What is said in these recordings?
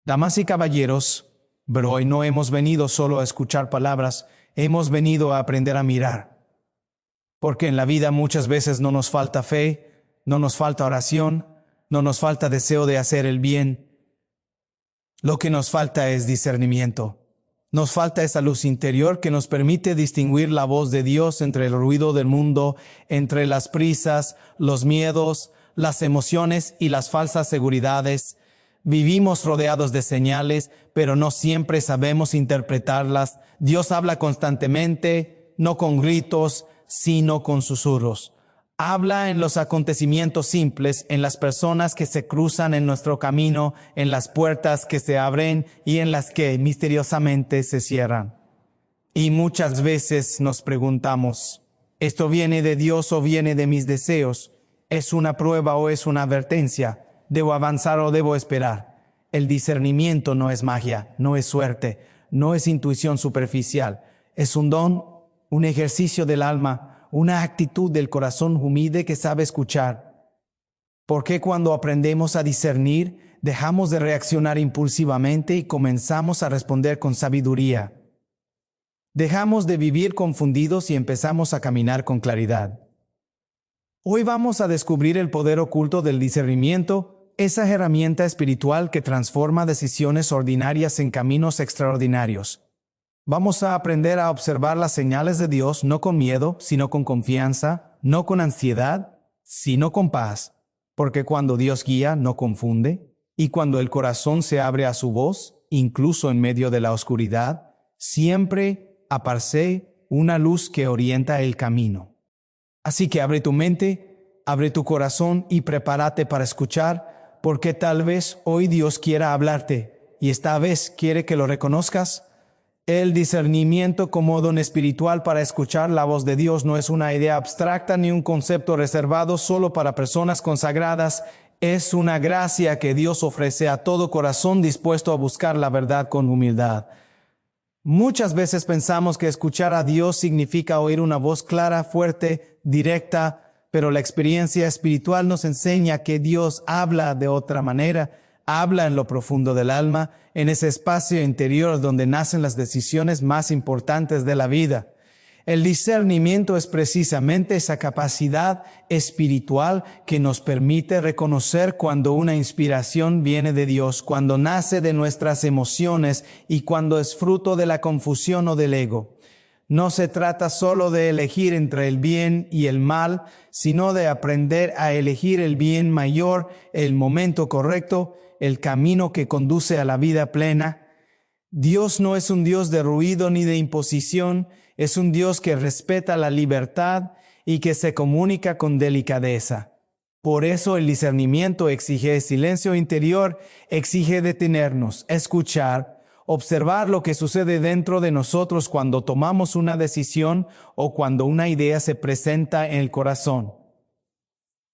Damas y caballeros, pero hoy no hemos venido solo a escuchar palabras, hemos venido a aprender a mirar. Porque en la vida muchas veces no nos falta fe, no nos falta oración, no nos falta deseo de hacer el bien. Lo que nos falta es discernimiento. Nos falta esa luz interior que nos permite distinguir la voz de Dios entre el ruido del mundo, entre las prisas, los miedos, las emociones y las falsas seguridades. Vivimos rodeados de señales, pero no siempre sabemos interpretarlas. Dios habla constantemente, no con gritos, sino con susurros. Habla en los acontecimientos simples, en las personas que se cruzan en nuestro camino, en las puertas que se abren y en las que misteriosamente se cierran. Y muchas veces nos preguntamos, ¿esto viene de Dios o viene de mis deseos? ¿Es una prueba o es una advertencia? ¿Debo avanzar o debo esperar? El discernimiento no es magia, no es suerte, no es intuición superficial. Es un don, un ejercicio del alma, una actitud del corazón humilde que sabe escuchar. ¿Por qué cuando aprendemos a discernir, dejamos de reaccionar impulsivamente y comenzamos a responder con sabiduría? Dejamos de vivir confundidos y empezamos a caminar con claridad. Hoy vamos a descubrir el poder oculto del discernimiento, esa herramienta espiritual que transforma decisiones ordinarias en caminos extraordinarios. Vamos a aprender a observar las señales de Dios no con miedo, sino con confianza, no con ansiedad, sino con paz, porque cuando Dios guía no confunde, y cuando el corazón se abre a su voz, incluso en medio de la oscuridad, siempre aparece una luz que orienta el camino. Así que abre tu mente, abre tu corazón y prepárate para escuchar, porque tal vez hoy Dios quiera hablarte, y esta vez quiere que lo reconozcas. El discernimiento como don espiritual para escuchar la voz de Dios no es una idea abstracta ni un concepto reservado solo para personas consagradas. Es una gracia que Dios ofrece a todo corazón dispuesto a buscar la verdad con humildad. Muchas veces pensamos que escuchar a Dios significa oír una voz clara, fuerte, directa, pero la experiencia espiritual nos enseña que Dios habla de otra manera. Habla en lo profundo del alma, en ese espacio interior donde nacen las decisiones más importantes de la vida. El discernimiento es precisamente esa capacidad espiritual que nos permite reconocer cuando una inspiración viene de Dios, cuando nace de nuestras emociones y cuando es fruto de la confusión o del ego. No se trata solo de elegir entre el bien y el mal, sino de aprender a elegir el bien mayor, el momento correcto, el camino que conduce a la vida plena. Dios no es un Dios de ruido ni de imposición, es un Dios que respeta la libertad y que se comunica con delicadeza. Por eso el discernimiento exige silencio interior, exige detenernos, escuchar, observar lo que sucede dentro de nosotros cuando tomamos una decisión o cuando una idea se presenta en el corazón.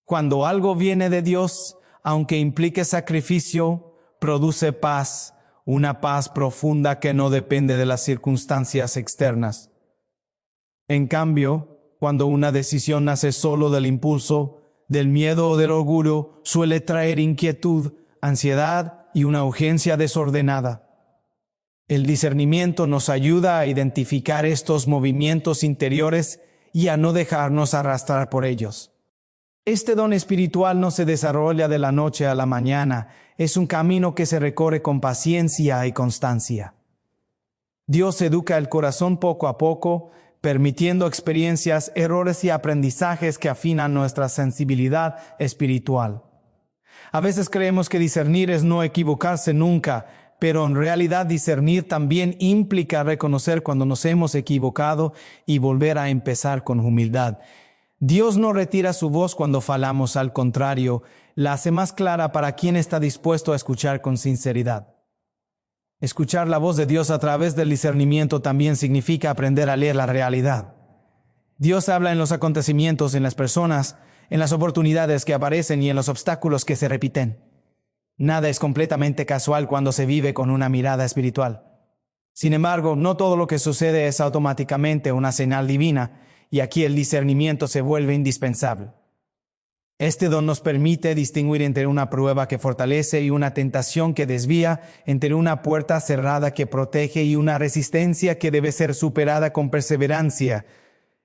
Cuando algo viene de Dios, aunque implique sacrificio, produce paz, una paz profunda que no depende de las circunstancias externas. En cambio, cuando una decisión nace solo del impulso, del miedo o del orgullo, suele traer inquietud, ansiedad y una urgencia desordenada. El discernimiento nos ayuda a identificar estos movimientos interiores y a no dejarnos arrastrar por ellos. Este don espiritual no se desarrolla de la noche a la mañana, es un camino que se recorre con paciencia y constancia. Dios educa el corazón poco a poco, permitiendo experiencias, errores y aprendizajes que afinan nuestra sensibilidad espiritual. A veces creemos que discernir es no equivocarse nunca, pero en realidad discernir también implica reconocer cuando nos hemos equivocado y volver a empezar con humildad. Dios no retira su voz cuando falamos, al contrario, la hace más clara para quien está dispuesto a escuchar con sinceridad. Escuchar la voz de Dios a través del discernimiento también significa aprender a leer la realidad. Dios habla en los acontecimientos, en las personas, en las oportunidades que aparecen y en los obstáculos que se repiten. Nada es completamente casual cuando se vive con una mirada espiritual. Sin embargo, no todo lo que sucede es automáticamente una señal divina, y aquí el discernimiento se vuelve indispensable. Este don nos permite distinguir entre una prueba que fortalece y una tentación que desvía, entre una puerta cerrada que protege y una resistencia que debe ser superada con perseverancia.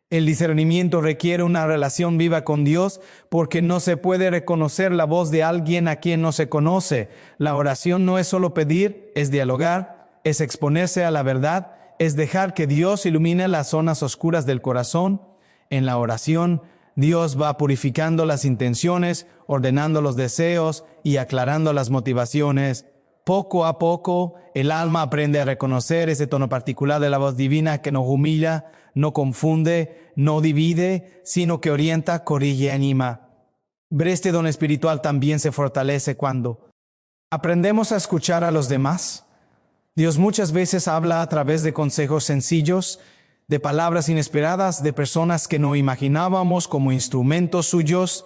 El discernimiento requiere una relación viva con Dios porque no se puede reconocer la voz de alguien a quien no se conoce. La oración no es solo pedir, es dialogar, es exponerse a la verdad, es dejar que Dios ilumine las zonas oscuras del corazón. En la oración, Dios va purificando las intenciones, ordenando los deseos y aclarando las motivaciones. Poco a poco, el alma aprende a reconocer ese tono particular de la voz divina que no humilla, no confunde, no divide, sino que orienta, corrige y anima. Pero este don espiritual también se fortalece cuando aprendemos a escuchar a los demás. Dios muchas veces habla a través de consejos sencillos, de palabras inesperadas, de personas que no imaginábamos como instrumentos suyos.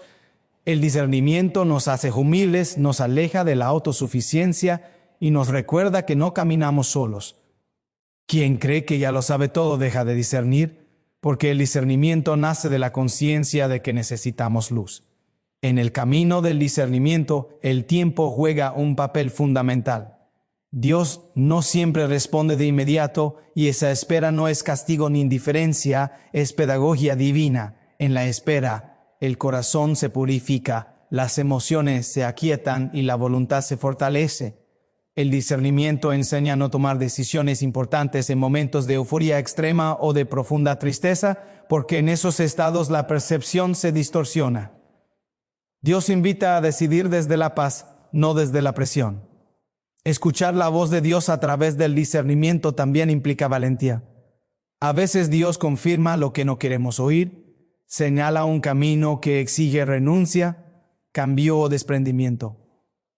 El discernimiento nos hace humildes, nos aleja de la autosuficiencia y nos recuerda que no caminamos solos. Quien cree que ya lo sabe todo deja de discernir, porque el discernimiento nace de la conciencia de que necesitamos luz. En el camino del discernimiento, el tiempo juega un papel fundamental. Dios no siempre responde de inmediato y esa espera no es castigo ni indiferencia, es pedagogía divina. En la espera, el corazón se purifica, las emociones se aquietan y la voluntad se fortalece. El discernimiento enseña a no tomar decisiones importantes en momentos de euforia extrema o de profunda tristeza, porque en esos estados la percepción se distorsiona. Dios invita a decidir desde la paz, no desde la presión. Escuchar la voz de Dios a través del discernimiento también implica valentía. A veces Dios confirma lo que no queremos oír, señala un camino que exige renuncia, cambio o desprendimiento.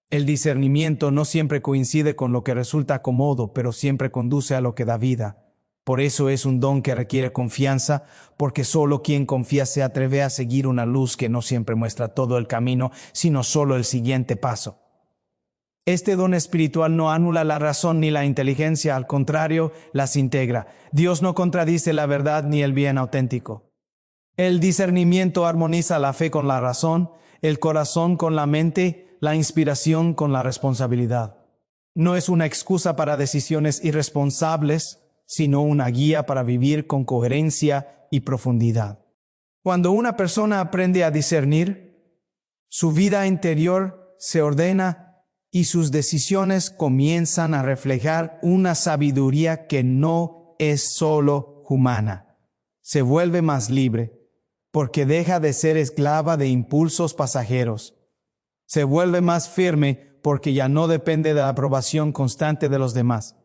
El discernimiento no siempre coincide con lo que resulta cómodo, pero siempre conduce a lo que da vida. Por eso es un don que requiere confianza, porque solo quien confía se atreve a seguir una luz que no siempre muestra todo el camino, sino solo el siguiente paso. Este don espiritual no anula la razón ni la inteligencia, al contrario, las integra. Dios no contradice la verdad ni el bien auténtico. El discernimiento armoniza la fe con la razón, el corazón con la mente, la inspiración con la responsabilidad. No es una excusa para decisiones irresponsables, sino una guía para vivir con coherencia y profundidad. Cuando una persona aprende a discernir, su vida interior se ordena y sus decisiones comienzan a reflejar una sabiduría que no es solo humana. Se vuelve más libre, porque deja de ser esclava de impulsos pasajeros. Se vuelve más firme, porque ya no depende de la aprobación constante de los demás.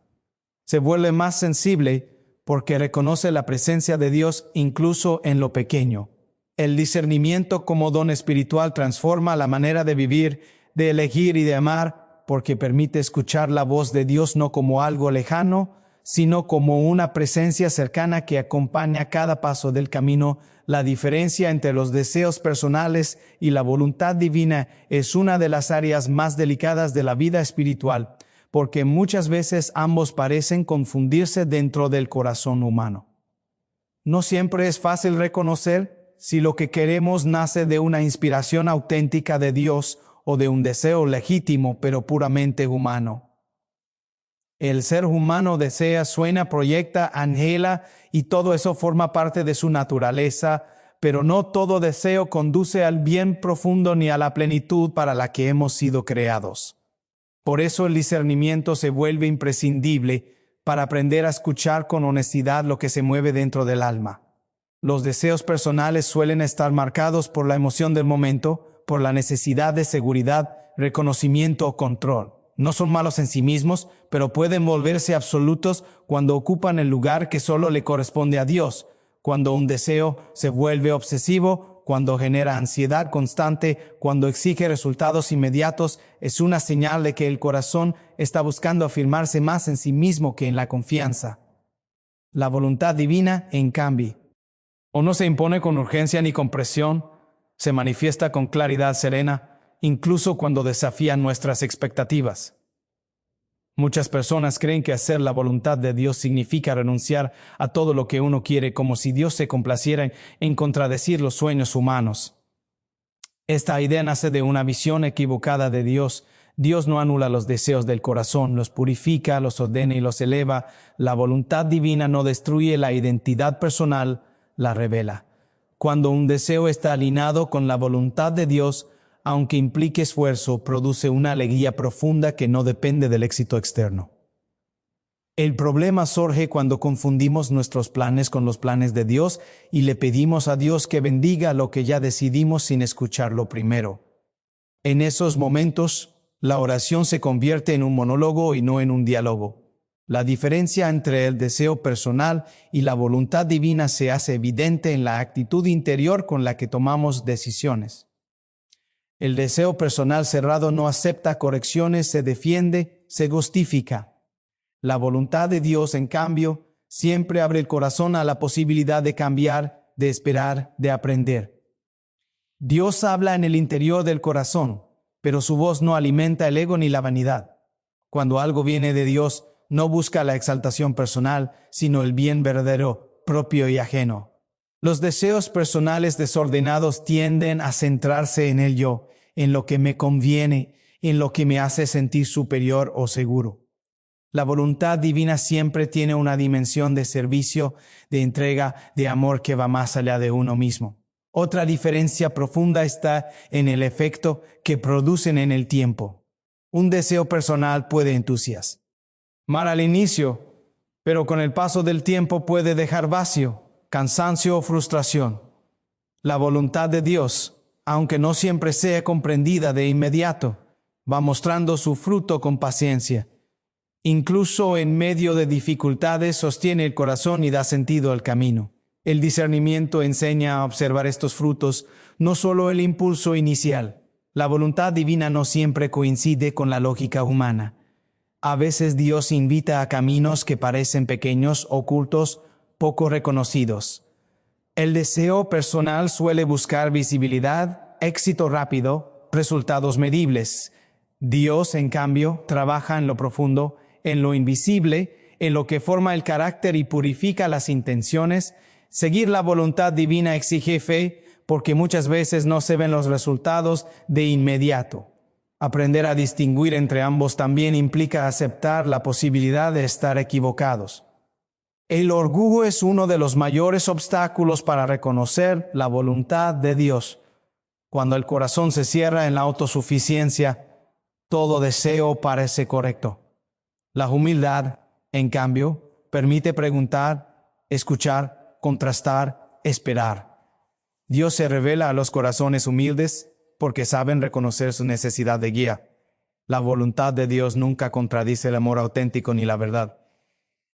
Se vuelve más sensible, porque reconoce la presencia de Dios incluso en lo pequeño. El discernimiento como don espiritual transforma la manera de vivir, de elegir y de amar, porque permite escuchar la voz de Dios no como algo lejano, sino como una presencia cercana que acompaña cada paso del camino. La diferencia entre los deseos personales y la voluntad divina es una de las áreas más delicadas de la vida espiritual, porque muchas veces ambos parecen confundirse dentro del corazón humano. No siempre es fácil reconocer si lo que queremos nace de una inspiración auténtica de Dios o de un deseo legítimo pero puramente humano. El ser humano desea, sueña, proyecta, anhela y todo eso forma parte de su naturaleza, pero no todo deseo conduce al bien profundo ni a la plenitud para la que hemos sido creados. Por eso el discernimiento se vuelve imprescindible para aprender a escuchar con honestidad lo que se mueve dentro del alma. Los deseos personales suelen estar marcados por la emoción del momento, por la necesidad de seguridad, reconocimiento o control. No son malos en sí mismos, pero pueden volverse absolutos cuando ocupan el lugar que solo le corresponde a Dios. Cuando un deseo se vuelve obsesivo, cuando genera ansiedad constante, cuando exige resultados inmediatos, es una señal de que el corazón está buscando afirmarse más en sí mismo que en la confianza. La voluntad divina, en cambio, o no se impone con urgencia ni con presión, se manifiesta con claridad serena, incluso cuando desafían nuestras expectativas. Muchas personas creen que hacer la voluntad de Dios significa renunciar a todo lo que uno quiere, como si Dios se complaciera en contradecir los sueños humanos. Esta idea nace de una visión equivocada de Dios. Dios no anula los deseos del corazón, los purifica, los ordena y los eleva. La voluntad divina no destruye la identidad personal, la revela. Cuando un deseo está alineado con la voluntad de Dios, aunque implique esfuerzo, produce una alegría profunda que no depende del éxito externo. El problema surge cuando confundimos nuestros planes con los planes de Dios y le pedimos a Dios que bendiga lo que ya decidimos sin escucharlo primero. En esos momentos, la oración se convierte en un monólogo y no en un diálogo. La diferencia entre el deseo personal y la voluntad divina se hace evidente en la actitud interior con la que tomamos decisiones. El deseo personal cerrado no acepta correcciones, se defiende, se justifica. La voluntad de Dios, en cambio, siempre abre el corazón a la posibilidad de cambiar, de esperar, de aprender. Dios habla en el interior del corazón, pero su voz no alimenta el ego ni la vanidad. Cuando algo viene de Dios, no busca la exaltación personal, sino el bien verdadero, propio y ajeno. Los deseos personales desordenados tienden a centrarse en el yo, en lo que me conviene, en lo que me hace sentir superior o seguro. La voluntad divina siempre tiene una dimensión de servicio, de entrega, de amor que va más allá de uno mismo. Otra diferencia profunda está en el efecto que producen en el tiempo. Un deseo personal puede entusiasmar al inicio, pero con el paso del tiempo puede dejar vacío, cansancio o frustración. La voluntad de Dios, aunque no siempre sea comprendida de inmediato, va mostrando su fruto con paciencia. Incluso en medio de dificultades sostiene el corazón y da sentido al camino. El discernimiento enseña a observar estos frutos, no solo el impulso inicial. La voluntad divina no siempre coincide con la lógica humana. A veces Dios invita a caminos que parecen pequeños, ocultos, poco reconocidos. El deseo personal suele buscar visibilidad, éxito rápido, resultados medibles. Dios, en cambio, trabaja en lo profundo, en lo invisible, en lo que forma el carácter y purifica las intenciones. Seguir la voluntad divina exige fe, porque muchas veces no se ven los resultados de inmediato. Aprender a distinguir entre ambos también implica aceptar la posibilidad de estar equivocados. El orgullo es uno de los mayores obstáculos para reconocer la voluntad de Dios. Cuando el corazón se cierra en la autosuficiencia, todo deseo parece correcto. La humildad, en cambio, permite preguntar, escuchar, contrastar, esperar. Dios se revela a los corazones humildes porque saben reconocer su necesidad de guía. La voluntad de Dios nunca contradice el amor auténtico ni la verdad.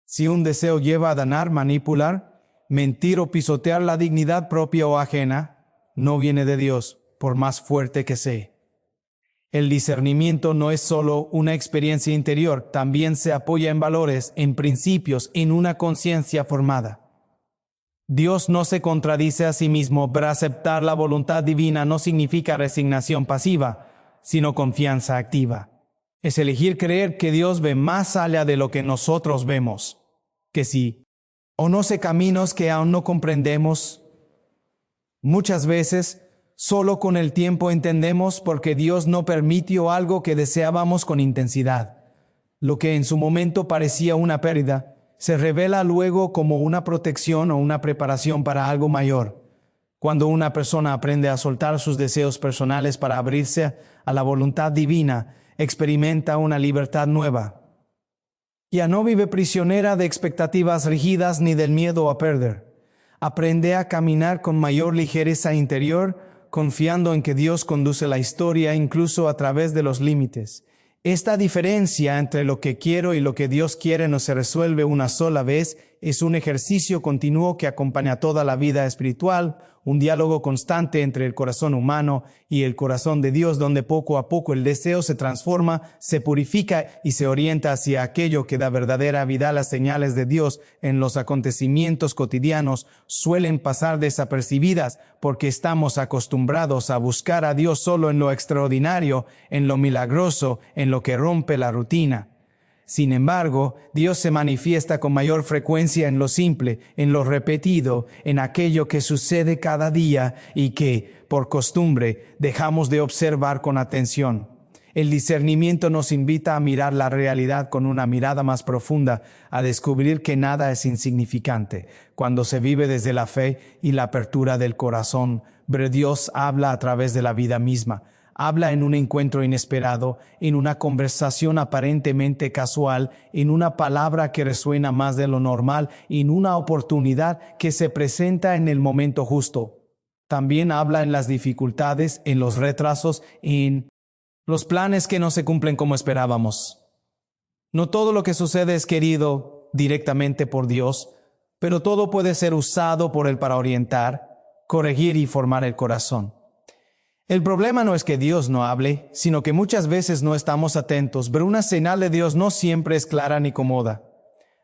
Si un deseo lleva a dañar, manipular, mentir o pisotear la dignidad propia o ajena, no viene de Dios, por más fuerte que sea. El discernimiento no es solo una experiencia interior, también se apoya en valores, en principios, en una conciencia formada. Dios no se contradice a sí mismo, pero aceptar la voluntad divina no significa resignación pasiva, sino confianza activa. Es elegir creer que Dios ve más allá de lo que nosotros vemos, que sí, conoce caminos que aún no comprendemos. Muchas veces, solo con el tiempo entendemos porque Dios no permitió algo que deseábamos con intensidad. Lo que en su momento parecía una pérdida, se revela luego como una protección o una preparación para algo mayor. Cuando una persona aprende a soltar sus deseos personales para abrirse a la voluntad divina, experimenta una libertad nueva. Ya no vive prisionera de expectativas rígidas ni del miedo a perder. Aprende a caminar con mayor ligereza interior, confiando en que Dios conduce la historia incluso a través de los límites. Esta diferencia entre lo que quiero y lo que Dios quiere no se resuelve una sola vez, es un ejercicio continuo que acompaña toda la vida espiritual, un diálogo constante entre el corazón humano y el corazón de Dios, donde poco a poco el deseo se transforma, se purifica y se orienta hacia aquello que da verdadera vida. Las señales de Dios en los acontecimientos cotidianos suelen pasar desapercibidas porque estamos acostumbrados a buscar a Dios solo en lo extraordinario, en lo milagroso, en lo que rompe la rutina. Sin embargo, Dios se manifiesta con mayor frecuencia en lo simple, en lo repetido, en aquello que sucede cada día y que, por costumbre, dejamos de observar con atención. El discernimiento nos invita a mirar la realidad con una mirada más profunda, a descubrir que nada es insignificante. Cuando se vive desde la fe y la apertura del corazón, Dios habla a través de la vida misma. Habla en un encuentro inesperado, en una conversación aparentemente casual, en una palabra que resuena más de lo normal, en una oportunidad que se presenta en el momento justo. También habla en las dificultades, en los retrasos, en los planes que no se cumplen como esperábamos. No todo lo que sucede es querido directamente por Dios, pero todo puede ser usado por Él para orientar, corregir y formar el corazón. El problema no es que Dios no hable, sino que muchas veces no estamos atentos, pero una señal de Dios no siempre es clara ni cómoda.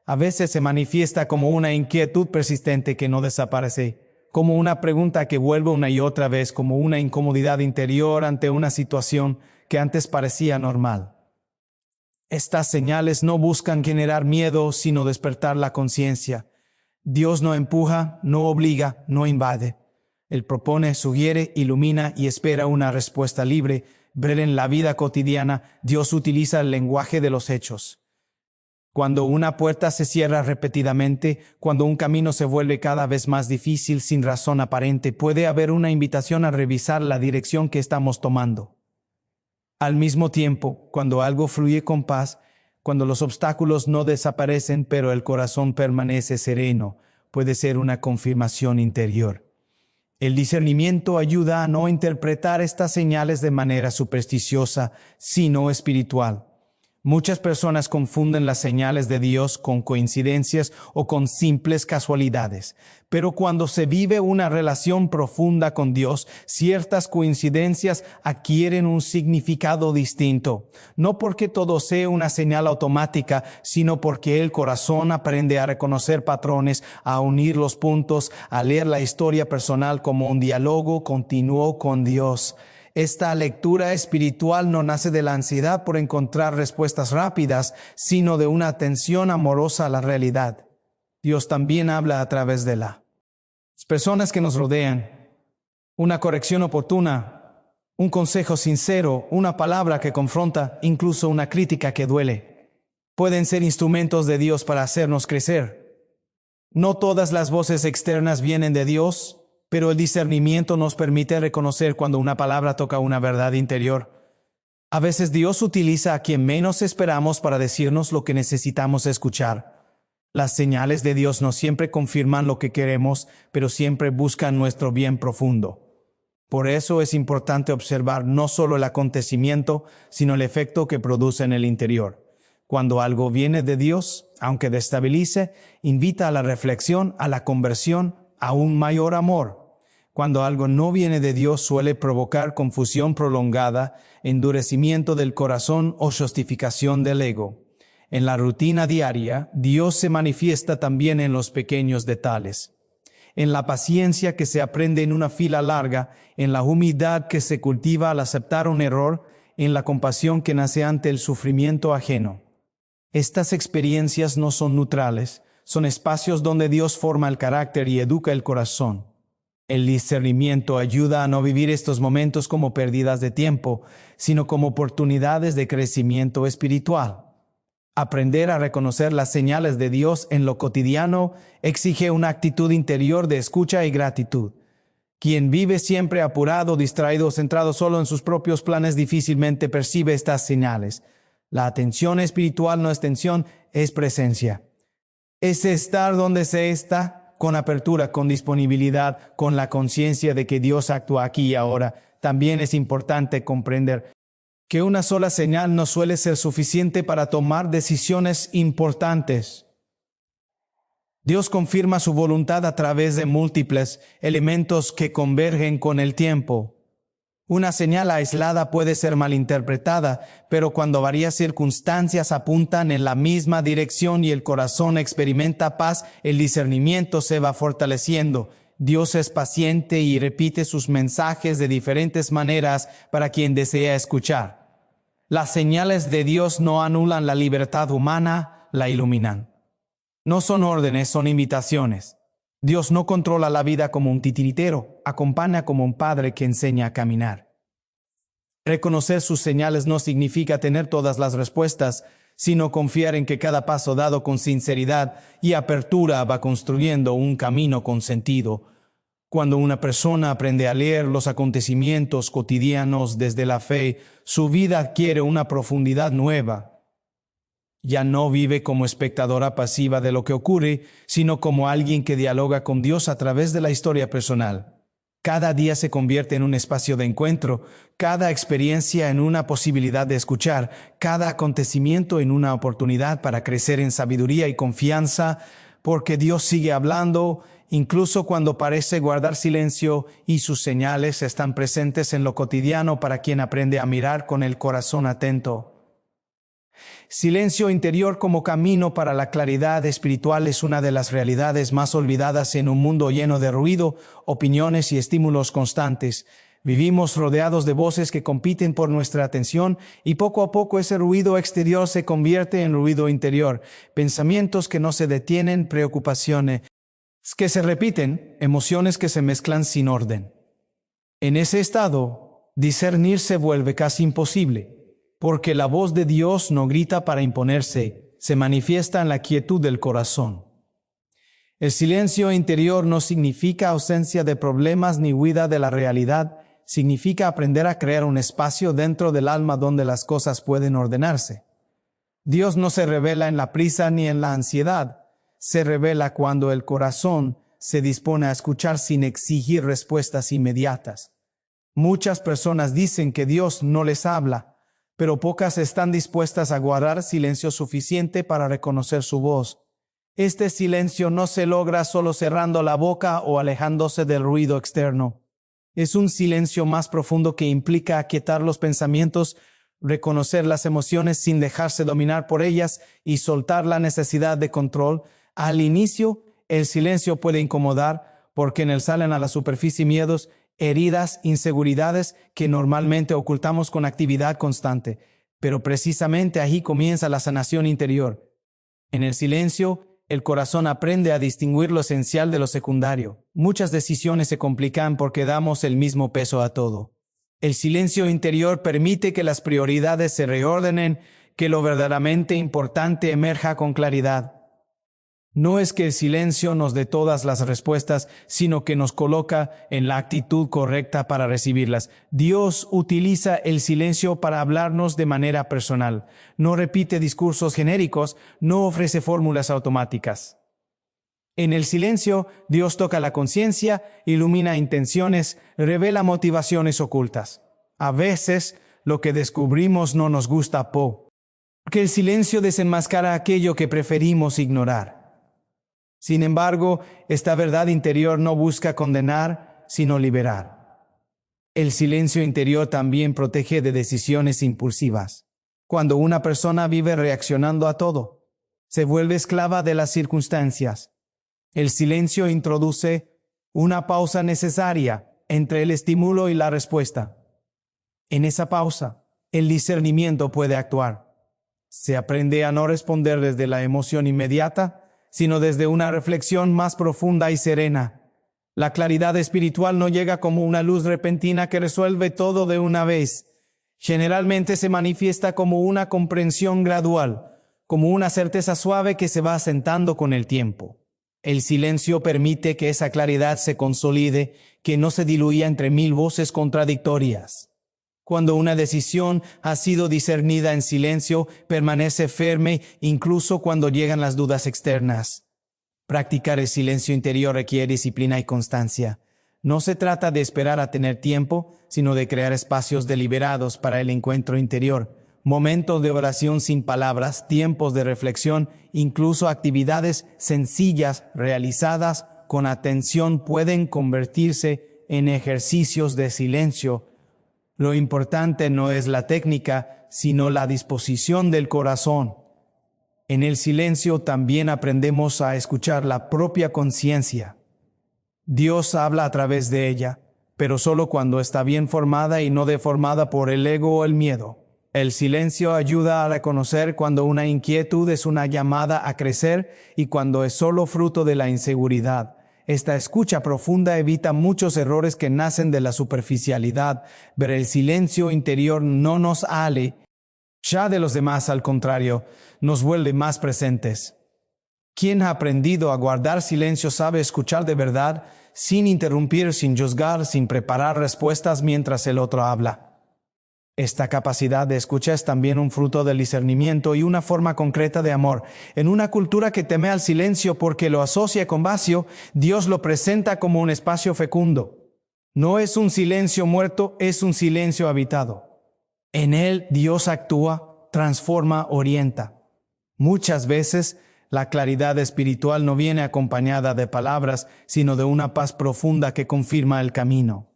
A veces se manifiesta como una inquietud persistente que no desaparece, como una pregunta que vuelve una y otra vez, como una incomodidad interior ante una situación que antes parecía normal. Estas señales no buscan generar miedo, sino despertar la conciencia. Dios no empuja, no obliga, no invade. Él propone, sugiere, ilumina y espera una respuesta libre. Pero en la vida cotidiana, Dios utiliza el lenguaje de los hechos. Cuando una puerta se cierra repetidamente, cuando un camino se vuelve cada vez más difícil sin razón aparente, puede haber una invitación a revisar la dirección que estamos tomando. Al mismo tiempo, cuando algo fluye con paz, cuando los obstáculos no desaparecen, pero el corazón permanece sereno, puede ser una confirmación interior. El discernimiento ayuda a no interpretar estas señales de manera supersticiosa, sino espiritual. Muchas personas confunden las señales de Dios con coincidencias o con simples casualidades. Pero cuando se vive una relación profunda con Dios, ciertas coincidencias adquieren un significado distinto. No porque todo sea una señal automática, sino porque el corazón aprende a reconocer patrones, a unir los puntos, a leer la historia personal como un diálogo continuo con Dios. Esta lectura espiritual no nace de la ansiedad por encontrar respuestas rápidas, sino de una atención amorosa a la realidad. Dios también habla a través de las personas que nos rodean. Una corrección oportuna, un consejo sincero, una palabra que confronta, incluso una crítica que duele. Pueden ser instrumentos de Dios para hacernos crecer. No todas las voces externas vienen de Dios, pero el discernimiento nos permite reconocer cuando una palabra toca una verdad interior. A veces Dios utiliza a quien menos esperamos para decirnos lo que necesitamos escuchar. Las señales de Dios no siempre confirman lo que queremos, pero siempre buscan nuestro bien profundo. Por eso es importante observar no solo el acontecimiento, sino el efecto que produce en el interior. Cuando algo viene de Dios, aunque destabilice, invita a la reflexión, a la conversión, a un mayor amor. Cuando algo no viene de Dios, suele provocar confusión prolongada, endurecimiento del corazón o justificación del ego. En la rutina diaria, Dios se manifiesta también en los pequeños detalles. En la paciencia que se aprende en una fila larga, en la humildad que se cultiva al aceptar un error, en la compasión que nace ante el sufrimiento ajeno. Estas experiencias no son neutrales, son espacios donde Dios forma el carácter y educa el corazón. El discernimiento ayuda a no vivir estos momentos como pérdidas de tiempo, sino como oportunidades de crecimiento espiritual. Aprender a reconocer las señales de Dios en lo cotidiano exige una actitud interior de escucha y gratitud. Quien vive siempre apurado, distraído o centrado solo en sus propios planes difícilmente percibe estas señales. La atención espiritual no es tensión, es presencia. Es estar donde se está, con apertura, con disponibilidad, con la conciencia de que Dios actúa aquí y ahora. También es importante comprender que una sola señal no suele ser suficiente para tomar decisiones importantes. Dios confirma su voluntad a través de múltiples elementos que convergen con el tiempo. Una señal aislada puede ser malinterpretada, pero cuando varias circunstancias apuntan en la misma dirección y el corazón experimenta paz, el discernimiento se va fortaleciendo. Dios es paciente y repite sus mensajes de diferentes maneras para quien desea escuchar. Las señales de Dios no anulan la libertad humana, la iluminan. No son órdenes, son invitaciones. Dios no controla la vida como un titiritero, acompaña como un padre que enseña a caminar. Reconocer sus señales no significa tener todas las respuestas, sino confiar en que cada paso dado con sinceridad y apertura va construyendo un camino con sentido. Cuando una persona aprende a leer los acontecimientos cotidianos desde la fe, su vida adquiere una profundidad nueva. Ya no vive como espectadora pasiva de lo que ocurre, sino como alguien que dialoga con Dios a través de la historia personal. Cada día se convierte en un espacio de encuentro, cada experiencia en una posibilidad de escuchar, cada acontecimiento en una oportunidad para crecer en sabiduría y confianza, porque Dios sigue hablando, incluso cuando parece guardar silencio, y sus señales están presentes en lo cotidiano para quien aprende a mirar con el corazón atento. Silencio interior como camino para la claridad espiritual es una de las realidades más olvidadas en un mundo lleno de ruido, opiniones y estímulos constantes. Vivimos rodeados de voces que compiten por nuestra atención y poco a poco ese ruido exterior se convierte en ruido interior. Pensamientos que no se detienen, preocupaciones que se repiten, emociones que se mezclan sin orden. En ese estado, discernir se vuelve casi imposible. Porque la voz de Dios no grita para imponerse, se manifiesta en la quietud del corazón. El silencio interior no significa ausencia de problemas ni huida de la realidad, significa aprender a crear un espacio dentro del alma donde las cosas pueden ordenarse. Dios no se revela en la prisa ni en la ansiedad, se revela cuando el corazón se dispone a escuchar sin exigir respuestas inmediatas. Muchas personas dicen que Dios no les habla, pero pocas están dispuestas a guardar silencio suficiente para reconocer su voz. Este silencio no se logra solo cerrando la boca o alejándose del ruido externo. Es un silencio más profundo que implica aquietar los pensamientos, reconocer las emociones sin dejarse dominar por ellas y soltar la necesidad de control. Al inicio, el silencio puede incomodar porque en él salen a la superficie miedos, heridas, inseguridades que normalmente ocultamos con actividad constante, pero precisamente ahí comienza la sanación interior. En el silencio, el corazón aprende a distinguir lo esencial de lo secundario. Muchas decisiones se complican porque damos el mismo peso a todo. El silencio interior permite que las prioridades se reordenen, que lo verdaderamente importante emerja con claridad. No es que el silencio nos dé todas las respuestas, sino que nos coloca en la actitud correcta para recibirlas. Dios utiliza el silencio para hablarnos de manera personal. No repite discursos genéricos, no ofrece fórmulas automáticas. En el silencio, Dios toca la conciencia, ilumina intenciones, revela motivaciones ocultas. A veces, lo que descubrimos no nos gusta porque el silencio desenmascara aquello que preferimos ignorar. Sin embargo, esta verdad interior no busca condenar, sino liberar. El silencio interior también protege de decisiones impulsivas. Cuando una persona vive reaccionando a todo, se vuelve esclava de las circunstancias. El silencio introduce una pausa necesaria entre el estímulo y la respuesta. En esa pausa, el discernimiento puede actuar. Se aprende a no responder desde la emoción inmediata, sino desde una reflexión más profunda y serena. La claridad espiritual no llega como una luz repentina que resuelve todo de una vez. Generalmente se manifiesta como una comprensión gradual, como una certeza suave que se va asentando con el tiempo. El silencio permite que esa claridad se consolide, que no se diluya entre mil voces contradictorias. Cuando una decisión ha sido discernida en silencio, permanece firme incluso cuando llegan las dudas externas. Practicar el silencio interior requiere disciplina y constancia. No se trata de esperar a tener tiempo, sino de crear espacios deliberados para el encuentro interior, momentos de oración sin palabras, tiempos de reflexión, incluso actividades sencillas realizadas con atención pueden convertirse en ejercicios de silencio. Lo importante no es la técnica, sino la disposición del corazón. En el silencio también aprendemos a escuchar la propia conciencia. Dios habla a través de ella, pero solo cuando está bien formada y no deformada por el ego o el miedo. El silencio ayuda a reconocer cuando una inquietud es una llamada a crecer y cuando es solo fruto de la inseguridad. Esta escucha profunda evita muchos errores que nacen de la superficialidad, pero el silencio interior no nos aleja de los demás, al contrario, nos vuelve más presentes. Quien ha aprendido a guardar silencio sabe escuchar de verdad, sin interrumpir, sin juzgar, sin preparar respuestas mientras el otro habla. Esta capacidad de escucha es también un fruto del discernimiento y una forma concreta de amor. En una cultura que teme al silencio porque lo asocia con vacío, Dios lo presenta como un espacio fecundo. No es un silencio muerto, es un silencio habitado. En él Dios actúa, transforma, orienta. Muchas veces la claridad espiritual no viene acompañada de palabras, sino de una paz profunda que confirma el camino.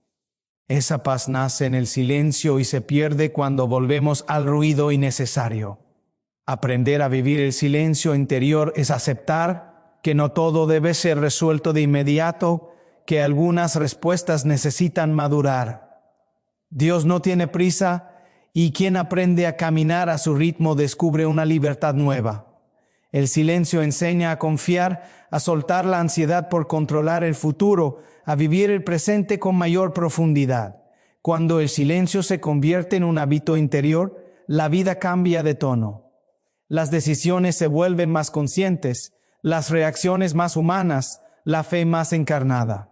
Esa paz nace en el silencio y se pierde cuando volvemos al ruido innecesario. Aprender a vivir el silencio interior es aceptar que no todo debe ser resuelto de inmediato, que algunas respuestas necesitan madurar. Dios no tiene prisa y quien aprende a caminar a su ritmo descubre una libertad nueva. El silencio enseña a confiar, a soltar la ansiedad por controlar el futuro, a vivir el presente con mayor profundidad. Cuando el silencio se convierte en un hábito interior, la vida cambia de tono. Las decisiones se vuelven más conscientes, las reacciones más humanas, la fe más encarnada.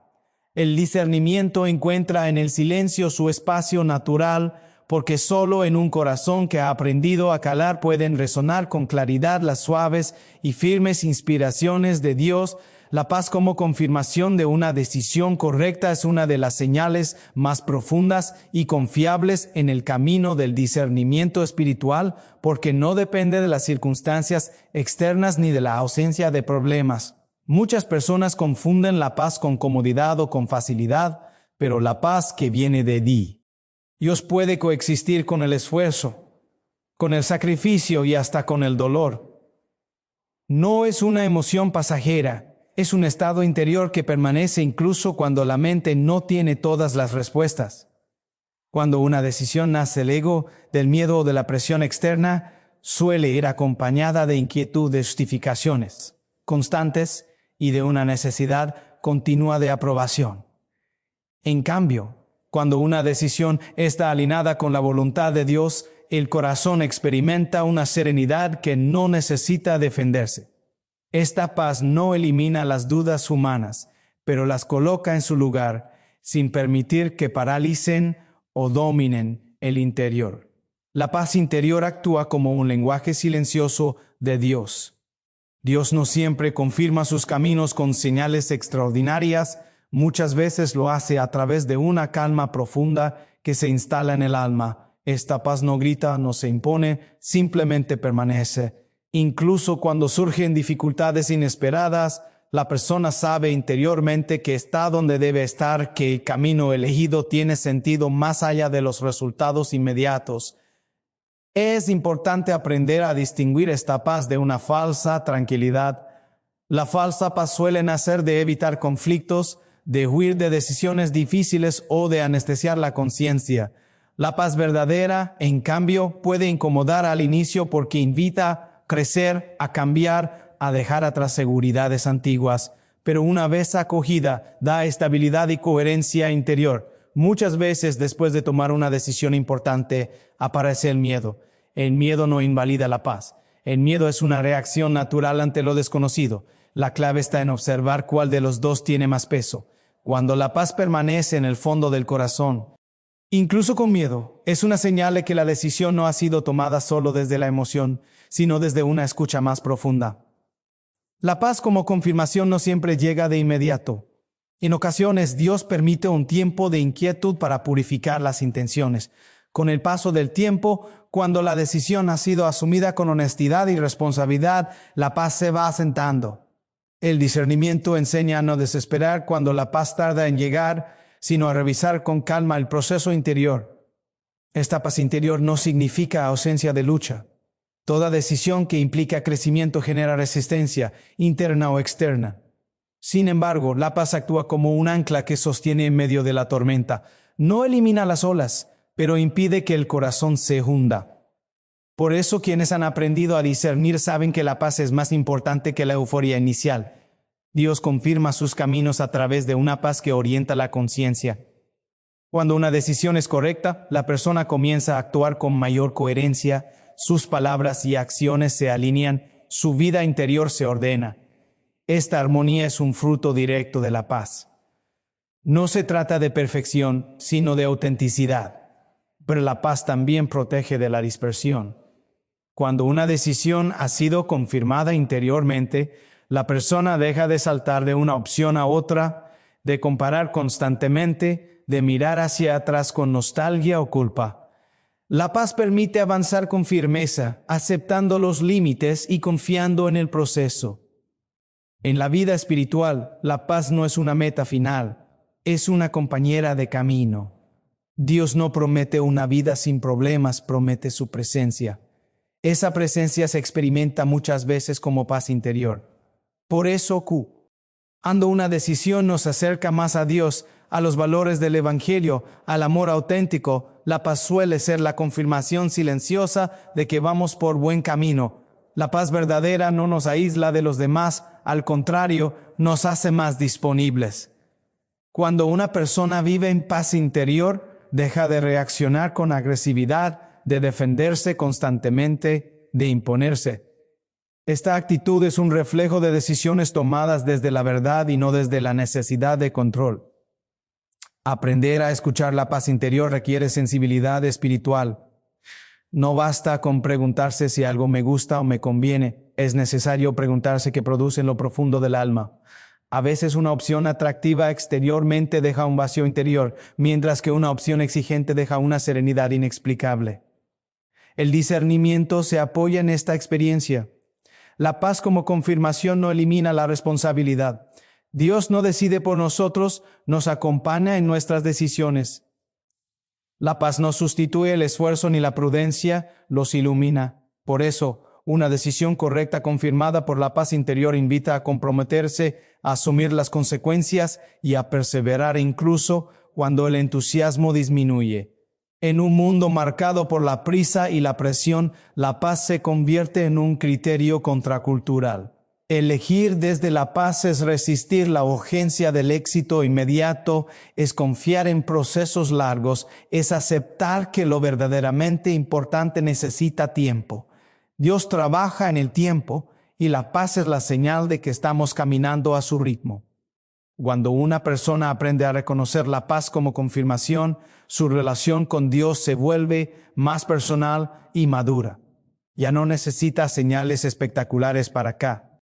El discernimiento encuentra en el silencio su espacio natural, porque solo en un corazón que ha aprendido a calar pueden resonar con claridad las suaves y firmes inspiraciones de Dios. La paz como confirmación de una decisión correcta es una de las señales más profundas y confiables en el camino del discernimiento espiritual, porque no depende de las circunstancias externas ni de la ausencia de problemas. Muchas personas confunden la paz con comodidad o con facilidad, pero la paz que viene de Dios puede coexistir con el esfuerzo, con el sacrificio y hasta con el dolor. No es una emoción pasajera, es un estado interior que permanece incluso cuando la mente no tiene todas las respuestas. Cuando una decisión nace del ego, del miedo o de la presión externa, suele ir acompañada de inquietud, de justificaciones constantes y de una necesidad continua de aprobación. En cambio, cuando una decisión está alineada con la voluntad de Dios, el corazón experimenta una serenidad que no necesita defenderse. Esta paz no elimina las dudas humanas, pero las coloca en su lugar, sin permitir que paralicen o dominen el interior. La paz interior actúa como un lenguaje silencioso de Dios. Dios no siempre confirma sus caminos con señales extraordinarias. Muchas veces lo hace a través de una calma profunda que se instala en el alma. Esta paz no grita, no se impone, simplemente permanece. Incluso cuando surgen dificultades inesperadas, la persona sabe interiormente que está donde debe estar, que el camino elegido tiene sentido más allá de los resultados inmediatos. Es importante aprender a distinguir esta paz de una falsa tranquilidad. La falsa paz suele nacer de evitar conflictos, de huir de decisiones difíciles o de anestesiar la conciencia. La paz verdadera, en cambio, puede incomodar al inicio porque invita a crecer, a cambiar, a dejar atrás seguridades antiguas, pero una vez acogida, da estabilidad y coherencia interior. Muchas veces, después de tomar una decisión importante, aparece el miedo. El miedo no invalida la paz. El miedo es una reacción natural ante lo desconocido. La clave está en observar cuál de los dos tiene más peso. Cuando la paz permanece en el fondo del corazón, incluso con miedo, es una señal de que la decisión no ha sido tomada solo desde la emoción, sino desde una escucha más profunda. La paz como confirmación no siempre llega de inmediato. En ocasiones, Dios permite un tiempo de inquietud para purificar las intenciones. Con el paso del tiempo, cuando la decisión ha sido asumida con honestidad y responsabilidad, la paz se va asentando. El discernimiento enseña a no desesperar cuando la paz tarda en llegar, sino a revisar con calma el proceso interior. Esta paz interior no significa ausencia de lucha. Toda decisión que implica crecimiento genera resistencia, interna o externa. Sin embargo, la paz actúa como un ancla que sostiene en medio de la tormenta. No elimina las olas, pero impide que el corazón se hunda. Por eso quienes han aprendido a discernir saben que la paz es más importante que la euforia inicial. Dios confirma sus caminos a través de una paz que orienta la conciencia. Cuando una decisión es correcta, la persona comienza a actuar con mayor coherencia, sus palabras y acciones se alinean, su vida interior se ordena. Esta armonía es un fruto directo de la paz. No se trata de perfección, sino de autenticidad. Pero la paz también protege de la dispersión. Cuando una decisión ha sido confirmada interiormente, la persona deja de saltar de una opción a otra, de comparar constantemente, de mirar hacia atrás con nostalgia o culpa. La paz permite avanzar con firmeza, aceptando los límites y confiando en el proceso. En la vida espiritual, la paz no es una meta final, es una compañera de camino. Dios no promete una vida sin problemas, promete su presencia. Esa presencia se experimenta muchas veces como paz interior. Por eso, cuando una decisión nos acerca más a Dios, a los valores del Evangelio, al amor auténtico, la paz suele ser la confirmación silenciosa de que vamos por buen camino. La paz verdadera no nos aísla de los demás, al contrario, nos hace más disponibles. Cuando una persona vive en paz interior, deja de reaccionar con agresividad, de defenderse constantemente, de imponerse. Esta actitud es un reflejo de decisiones tomadas desde la verdad y no desde la necesidad de control. Aprender a escuchar la paz interior requiere sensibilidad espiritual. No basta con preguntarse si algo me gusta o me conviene. Es necesario preguntarse qué produce en lo profundo del alma. A veces una opción atractiva exteriormente deja un vacío interior, mientras que una opción exigente deja una serenidad inexplicable. El discernimiento se apoya en esta experiencia. La paz como confirmación no elimina la responsabilidad. Dios no decide por nosotros, nos acompaña en nuestras decisiones. La paz no sustituye el esfuerzo ni la prudencia, los ilumina. Por eso, una decisión correcta confirmada por la paz interior invita a comprometerse, a asumir las consecuencias y a perseverar incluso cuando el entusiasmo disminuye. En un mundo marcado por la prisa y la presión, la paz se convierte en un criterio contracultural. Elegir desde la paz es resistir la urgencia del éxito inmediato, es confiar en procesos largos, es aceptar que lo verdaderamente importante necesita tiempo. Dios trabaja en el tiempo y la paz es la señal de que estamos caminando a su ritmo. Cuando una persona aprende a reconocer la paz como confirmación, su relación con Dios se vuelve más personal y madura. Ya no necesita señales espectaculares para acá.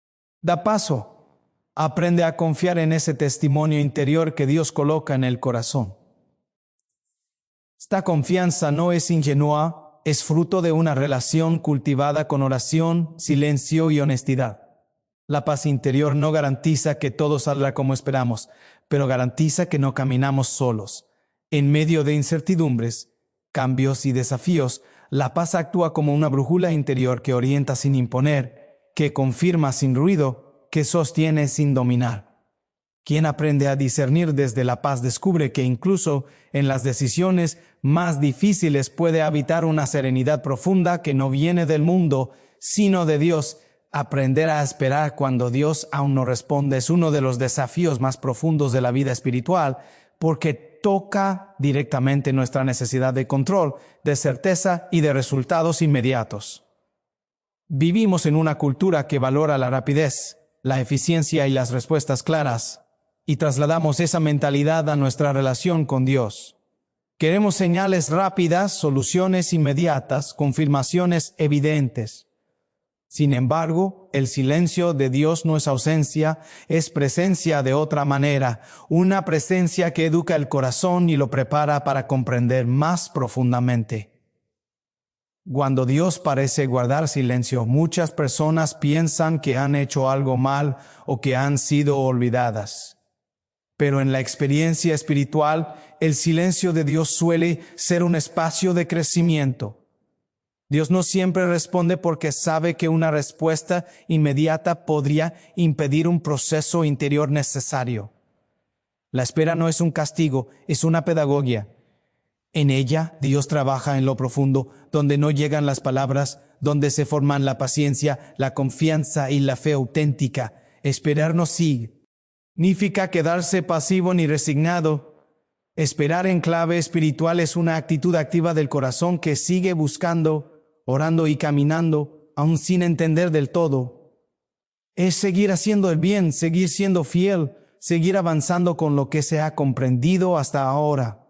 Da paso. Aprende a confiar en ese testimonio interior que Dios coloca en el corazón. Esta confianza no es ingenua, es fruto de una relación cultivada con oración, silencio y honestidad. La paz interior no garantiza que todo saldrá como esperamos, pero garantiza que no caminamos solos. En medio de incertidumbres, cambios y desafíos, la paz actúa como una brújula interior que orienta sin imponer, que confirma sin ruido, que sostiene sin dominar. Quien aprende a discernir desde la paz descubre que incluso en las decisiones más difíciles puede habitar una serenidad profunda que no viene del mundo, sino de Dios. Aprender a esperar cuando Dios aún no responde es uno de los desafíos más profundos de la vida espiritual, porque toca directamente nuestra necesidad de control, de certeza y de resultados inmediatos. Vivimos en una cultura que valora la rapidez, la eficiencia y las respuestas claras, y trasladamos esa mentalidad a nuestra relación con Dios. Queremos señales rápidas, soluciones inmediatas, confirmaciones evidentes. Sin embargo, el silencio de Dios no es ausencia, es presencia de otra manera, una presencia que educa el corazón y lo prepara para comprender más profundamente. Cuando Dios parece guardar silencio, muchas personas piensan que han hecho algo mal o que han sido olvidadas. Pero en la experiencia espiritual, el silencio de Dios suele ser un espacio de crecimiento. Dios no siempre responde porque sabe que una respuesta inmediata podría impedir un proceso interior necesario. La espera no es un castigo, es una pedagogía. En ella, Dios trabaja en lo profundo, donde no llegan las palabras, donde se forman la paciencia, la confianza y la fe auténtica. Esperar no significa quedarse pasivo ni resignado. Esperar en clave espiritual es una actitud activa del corazón que sigue buscando, orando y caminando, aun sin entender del todo. Es seguir haciendo el bien, seguir siendo fiel, seguir avanzando con lo que se ha comprendido hasta ahora.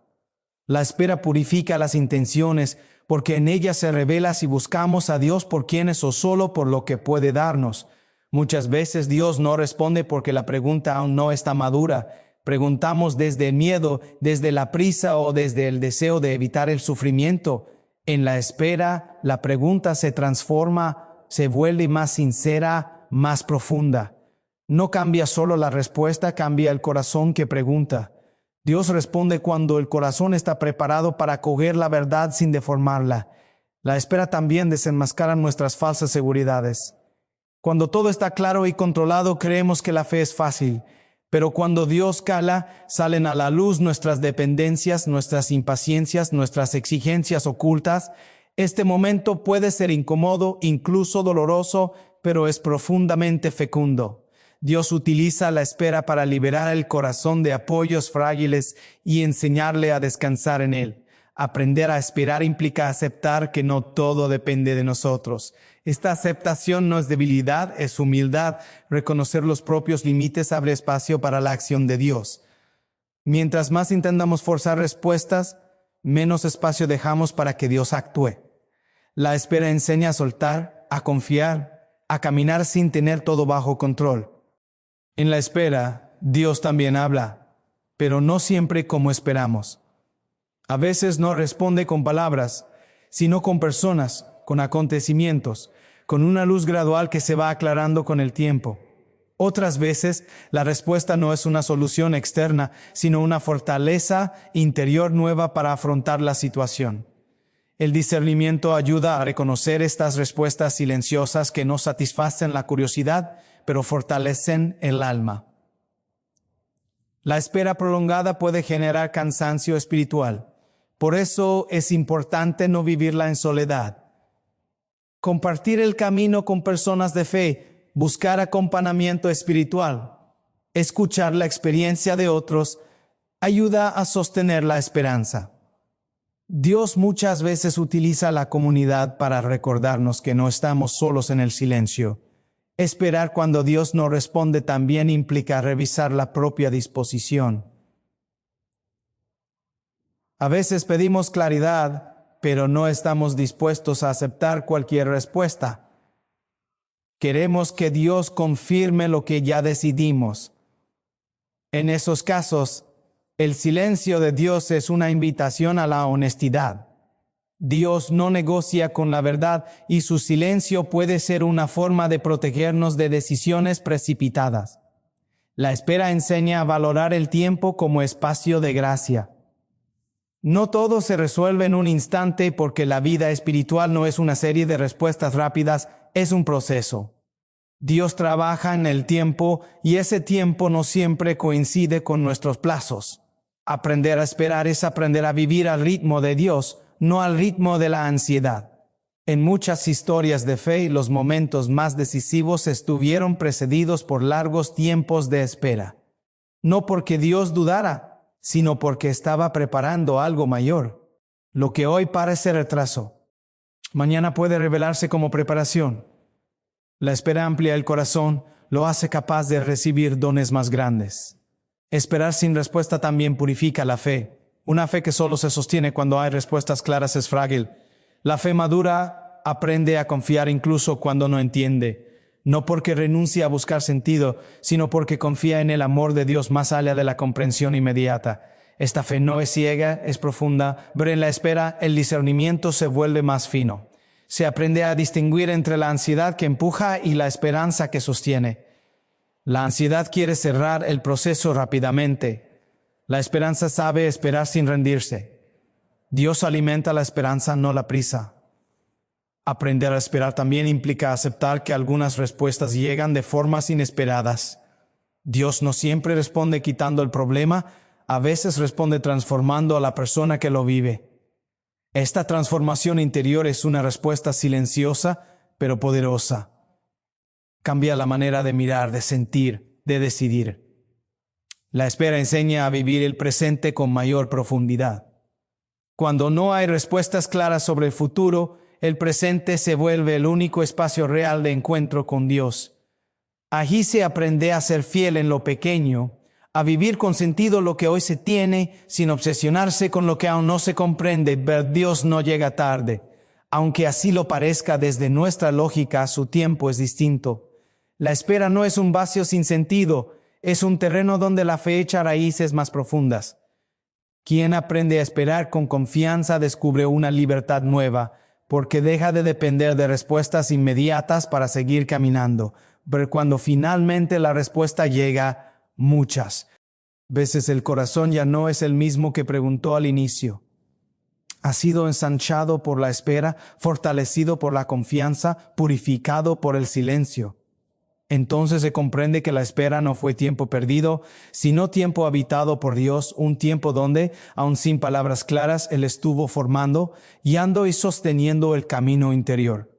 La espera purifica las intenciones, porque en ella se revela si buscamos a Dios por quien es o solo por lo que puede darnos. Muchas veces Dios no responde porque la pregunta aún no está madura. Preguntamos desde el miedo, desde la prisa o desde el deseo de evitar el sufrimiento. En la espera, la pregunta se transforma, se vuelve más sincera, más profunda. No cambia solo la respuesta, cambia el corazón que pregunta. Dios responde cuando el corazón está preparado para acoger la verdad sin deformarla. La espera también desenmascara nuestras falsas seguridades. Cuando todo está claro y controlado, creemos que la fe es fácil. Pero cuando Dios cala, salen a la luz nuestras dependencias, nuestras impaciencias, nuestras exigencias ocultas. Este momento puede ser incómodo, incluso doloroso, pero es profundamente fecundo. Dios utiliza la espera para liberar el corazón de apoyos frágiles y enseñarle a descansar en él. Aprender a esperar implica aceptar que no todo depende de nosotros. Esta aceptación no es debilidad, es humildad. Reconocer los propios límites abre espacio para la acción de Dios. Mientras más intentamos forzar respuestas, menos espacio dejamos para que Dios actúe. La espera enseña a soltar, a confiar, a caminar sin tener todo bajo control. En la espera, Dios también habla, pero no siempre como esperamos. A veces no responde con palabras, sino con personas, con acontecimientos, con una luz gradual que se va aclarando con el tiempo. Otras veces, la respuesta no es una solución externa, sino una fortaleza interior nueva para afrontar la situación. El discernimiento ayuda a reconocer estas respuestas silenciosas que no satisfacen la curiosidad, pero fortalecen el alma. La espera prolongada puede generar cansancio espiritual. Por eso es importante no vivirla en soledad. Compartir el camino con personas de fe, buscar acompañamiento espiritual, escuchar la experiencia de otros, ayuda a sostener la esperanza. Dios muchas veces utiliza la comunidad para recordarnos que no estamos solos en el silencio. Esperar cuando Dios no responde también implica revisar la propia disposición. A veces pedimos claridad, pero no estamos dispuestos a aceptar cualquier respuesta. Queremos que Dios confirme lo que ya decidimos. En esos casos, el silencio de Dios es una invitación a la honestidad. Dios no negocia con la verdad y su silencio puede ser una forma de protegernos de decisiones precipitadas. La espera enseña a valorar el tiempo como espacio de gracia. No todo se resuelve en un instante porque la vida espiritual no es una serie de respuestas rápidas, es un proceso. Dios trabaja en el tiempo y ese tiempo no siempre coincide con nuestros plazos. Aprender a esperar es aprender a vivir al ritmo de Dios, no al ritmo de la ansiedad. En muchas historias de fe, los momentos más decisivos estuvieron precedidos por largos tiempos de espera. No porque Dios dudara, sino porque estaba preparando algo mayor. Lo que hoy parece retraso, mañana puede revelarse como preparación. La espera amplia el corazón, lo hace capaz de recibir dones más grandes. Esperar sin respuesta también purifica la fe. Una fe que solo se sostiene cuando hay respuestas claras es frágil. La fe madura aprende a confiar incluso cuando no entiende. No porque renuncia a buscar sentido, sino porque confía en el amor de Dios más allá de la comprensión inmediata. Esta fe no es ciega, es profunda, pero en la espera el discernimiento se vuelve más fino. Se aprende a distinguir entre la ansiedad que empuja y la esperanza que sostiene. La ansiedad quiere cerrar el proceso rápidamente. La esperanza sabe esperar sin rendirse. Dios alimenta la esperanza, no la prisa. Aprender a esperar también implica aceptar que algunas respuestas llegan de formas inesperadas. Dios no siempre responde quitando el problema, a veces responde transformando a la persona que lo vive. Esta transformación interior es una respuesta silenciosa, pero poderosa. Cambia la manera de mirar, de sentir, de decidir. La espera enseña a vivir el presente con mayor profundidad. Cuando no hay respuestas claras sobre el futuro, el presente se vuelve el único espacio real de encuentro con Dios. Allí se aprende a ser fiel en lo pequeño, a vivir con sentido lo que hoy se tiene, sin obsesionarse con lo que aún no se comprende. Ver Dios no llega tarde. Aunque así lo parezca desde nuestra lógica, su tiempo es distinto. La espera no es un vacío sin sentido, es un terreno donde la fe echa raíces más profundas. Quien aprende a esperar con confianza descubre una libertad nueva, porque deja de depender de respuestas inmediatas para seguir caminando. Pero cuando finalmente la respuesta llega, muchas veces el corazón ya no es el mismo que preguntó al inicio. Ha sido ensanchado por la espera, fortalecido por la confianza, purificado por el silencio. Entonces se comprende que la espera no fue tiempo perdido, sino tiempo habitado por Dios, un tiempo donde, aun sin palabras claras, Él estuvo formando, guiando y sosteniendo el camino interior.